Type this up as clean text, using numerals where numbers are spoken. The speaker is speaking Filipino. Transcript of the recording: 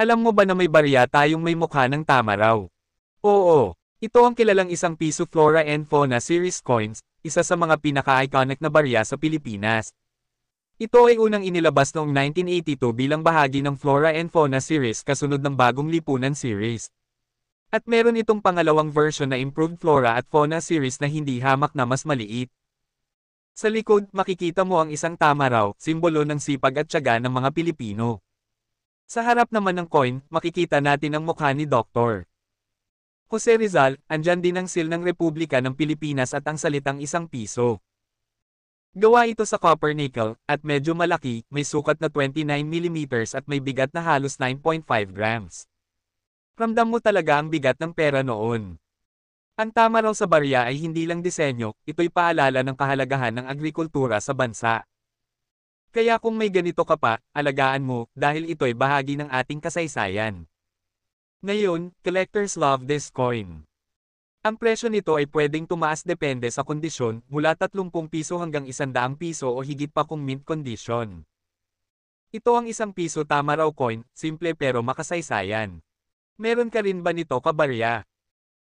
Alam mo ba na may barya tayong may mukha ng tama raw? Oo, ito ang kilalang isang piso Flora and Fauna series coins, isa sa mga pinaka-iconic na barya sa Pilipinas. Ito ay unang inilabas noong 1982 bilang bahagi ng Flora and Fauna series kasunod ng Bagong Lipunan series. At meron itong pangalawang version na Improved Flora at Fauna series na hindi hamak na mas maliit. Sa likod, makikita mo ang isang tama raw, simbolo ng sipag at tiyaga ng mga Pilipino. Sa harap naman ng coin, makikita natin ang mukha ni Dr. Jose Rizal, andyan din ang seal ng Republika ng Pilipinas at ang salitang isang piso. Gawa ito sa copper nickel, at medyo malaki, may sukat na 29 mm at may bigat na halos 9.5 grams. Ramdam mo talaga ang bigat ng pera noon. Ang tama raw sa barya ay hindi lang disenyo, ito'y paalala ng kahalagahan ng agrikultura sa bansa. Kaya kung may ganito ka pa, alagaan mo, dahil ito'y bahagi ng ating kasaysayan. Ngayon, collectors love this coin. Ang presyo nito ay pwedeng tumaas depende sa kondisyon, mula 30 piso hanggang 100 piso o higit pa kung mint condition. Ito ang isang piso tama raw coin, simple pero makasaysayan. Meron ka rin ba nito kabarya?